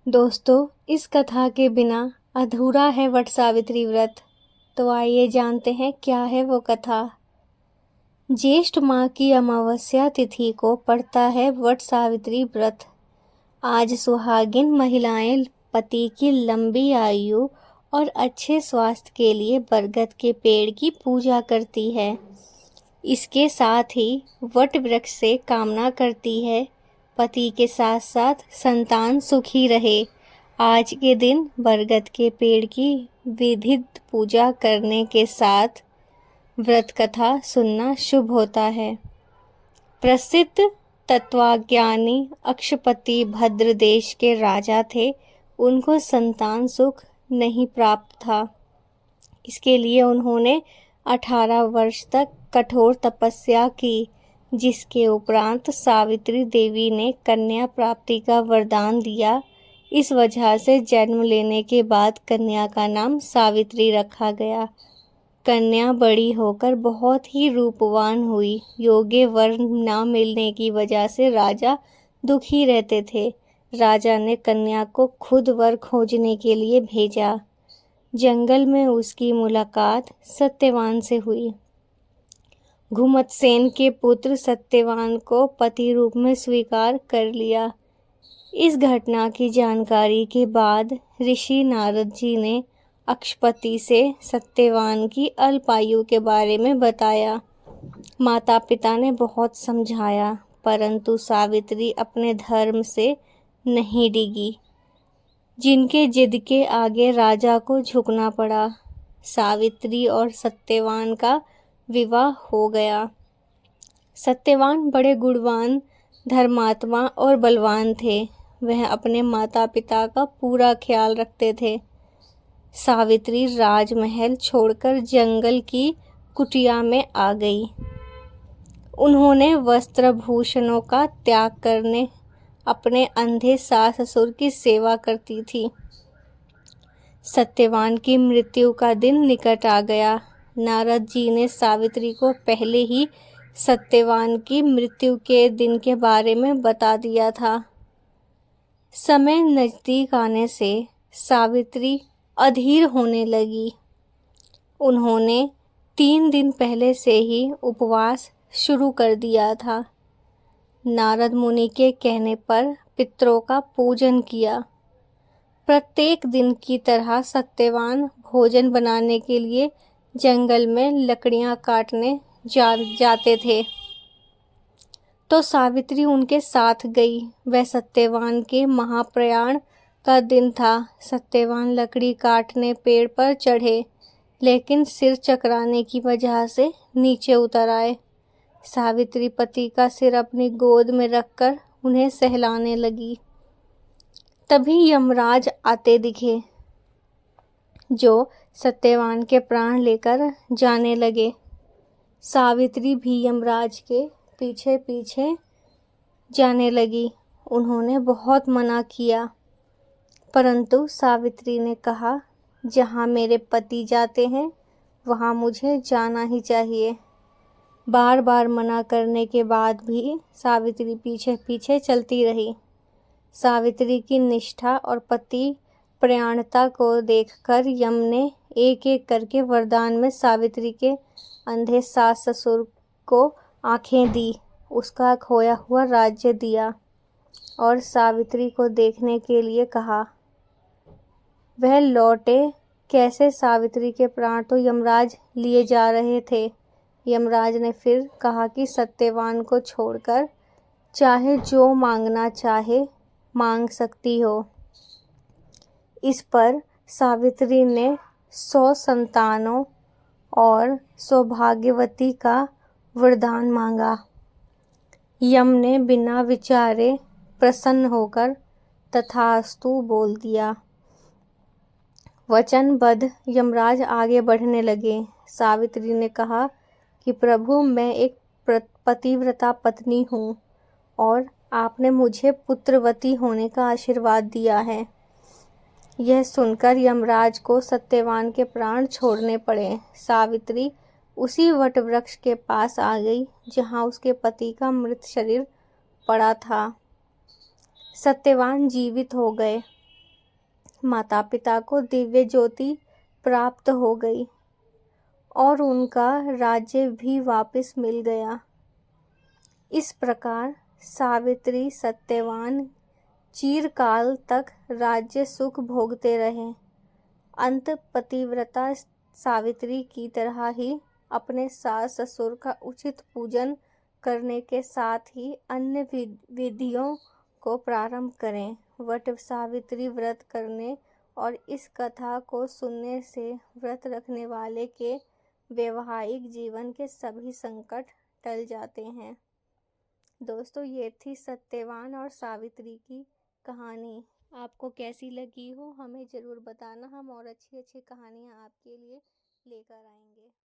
दोस्तों, इस कथा के बिना अधूरा है वट सावित्री व्रत। तो आइए जानते हैं क्या है वो कथा। ज्येष्ठ माह की अमावस्या तिथि को पड़ता है वट सावित्री व्रत। आज सुहागिन महिलाएं पति की लंबी आयु और अच्छे स्वास्थ्य के लिए बरगद के पेड़ की पूजा करती है। इसके साथ ही वट वृक्ष से कामना करती है पति के साथ साथ संतान सुखी रहे। आज के दिन बरगद के पेड़ की विधिवत पूजा करने के साथ व्रत कथा सुनना शुभ होता है। प्रसिद्ध तत्वज्ञानी अक्षपति भद्र देश के राजा थे। उनको संतान सुख नहीं प्राप्त था। इसके लिए उन्होंने 18 वर्ष तक कठोर तपस्या की, जिसके उपरांत सावित्री देवी ने कन्या प्राप्ति का वरदान दिया। इस वजह से जन्म लेने के बाद कन्या का नाम सावित्री रखा गया। कन्या बड़ी होकर बहुत ही रूपवान हुई। योग्य वर न मिलने की वजह से राजा दुखी रहते थे। राजा ने कन्या को खुद वर खोजने के लिए भेजा। जंगल में उसकी मुलाकात सत्यवान से हुई। घुमतसेन के पुत्र सत्यवान को पति रूप में स्वीकार कर लिया। इस घटना की जानकारी के बाद ऋषि नारद जी ने अक्षपति से सत्यवान की अल्पायु के बारे में बताया। माता पिता ने बहुत समझाया, परंतु सावित्री अपने धर्म से नहीं डिगी, जिनके जिद के आगे राजा को झुकना पड़ा। सावित्री और सत्यवान का विवाह हो गया। सत्यवान बड़े गुणवान, धर्मात्मा और बलवान थे। वह अपने माता पिता का पूरा ख्याल रखते थे। सावित्री राजमहल छोड़कर जंगल की कुटिया में आ गई। उन्होंने वस्त्र भूषणों का त्याग करने अपने अंधे सास ससुर की सेवा करती थी। सत्यवान की मृत्यु का दिन निकट आ गया। नारद जी ने सावित्री को पहले ही सत्यवान की मृत्यु के दिन के बारे में बता दिया था। समय नजदीक आने से सावित्री अधीर होने लगी। उन्होंने 3 दिन पहले से ही उपवास शुरू कर दिया था। नारद मुनि के कहने पर पितरों का पूजन किया। प्रत्येक दिन की तरह सत्यवान भोजन बनाने के लिए जंगल में लकड़ियां काटने जाते थे, तो सावित्री उनके साथ गई। वह सत्यवान के महाप्रयाण का दिन था। सत्यवान लकड़ी काटने पेड़ पर चढ़े, लेकिन सिर चकराने की वजह से नीचे उतर आए। सावित्री पति का सिर अपनी गोद में रखकर उन्हें सहलाने लगी। तभी यमराज आते दिखे, जो सत्यवान के प्राण लेकर जाने लगे। सावित्री भी यमराज के पीछे पीछे जाने लगी। उन्होंने बहुत मना किया, परंतु सावित्री ने कहा, जहाँ मेरे पति जाते हैं वहाँ मुझे जाना ही चाहिए। बार बार मना करने के बाद भी सावित्री पीछे पीछे चलती रही। सावित्री की निष्ठा और पति प्रयाणता को देखकर यम ने एक एक करके वरदान में सावित्री के अंधे सास ससुर को आंखें दी, उसका खोया हुआ राज्य दिया और सावित्री को देखने के लिए कहा। वह लौटे कैसे? सावित्री के प्राण तो यमराज लिए जा रहे थे। यमराज ने फिर कहा कि सत्यवान को छोड़कर चाहे जो मांगना चाहे मांग सकती हो। इस पर सावित्री ने 100 संतानों और सौभाग्यवती का वरदान मांगा। यम ने बिना विचारे प्रसन्न होकर तथास्तु बोल दिया। वचनबद्ध यमराज आगे बढ़ने लगे। सावित्री ने कहा कि प्रभु, मैं एक पतिव्रता पत्नी हूँ और आपने मुझे पुत्रवती होने का आशीर्वाद दिया है। यह सुनकर यमराज को सत्यवान के प्राण छोड़ने पड़े। सावित्री उसी वट वृक्ष के पास आ गई जहाँ उसके पति का मृत शरीर पड़ा था। सत्यवान जीवित हो गए। माता पिता को दिव्य ज्योति प्राप्त हो गई और उनका राज्य भी वापस मिल गया। इस प्रकार सावित्री सत्यवान चिरकाल तक राज्य सुख भोगते रहे। अंत पतिव्रता सावित्री की तरह ही अपने सास ससुर का उचित पूजन करने के साथ ही अन्य विधियों को प्रारंभ करें। वट सावित्री व्रत करने और इस कथा को सुनने से व्रत रखने वाले के वैवाहिक जीवन के सभी संकट टल जाते हैं। दोस्तों, ये थी सत्यवान और सावित्री की कहानी। आपको कैसी लगी हो हमें ज़रूर बताना। हम और अच्छी अच्छी कहानियाँ आपके लिए लेकर आएंगे।